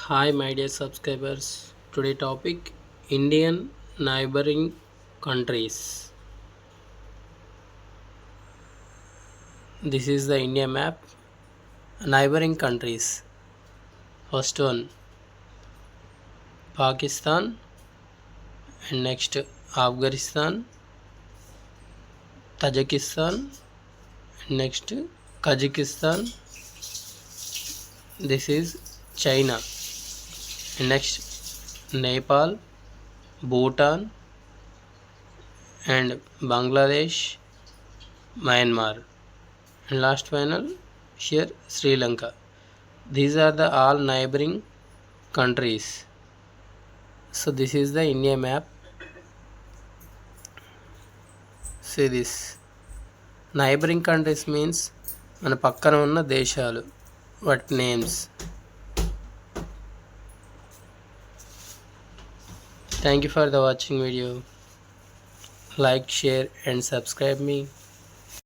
Hi, my dear subscribers. Today topic Indian neighboring countries. This is the India map. Neighboring countries. First one Pakistan, and next Afghanistan, Tajikistan, and next Kazakhstan. This is China. And next Nepal, Bhutan, and Bangladesh, Myanmar. And last final here Sri Lanka. These are the all neighboring countries. So this is the India map. See this. Neighboring countries means మన పక్కన ఉన్న దేశాలు. What names? Thank you for the watching video. Like, share and subscribe me.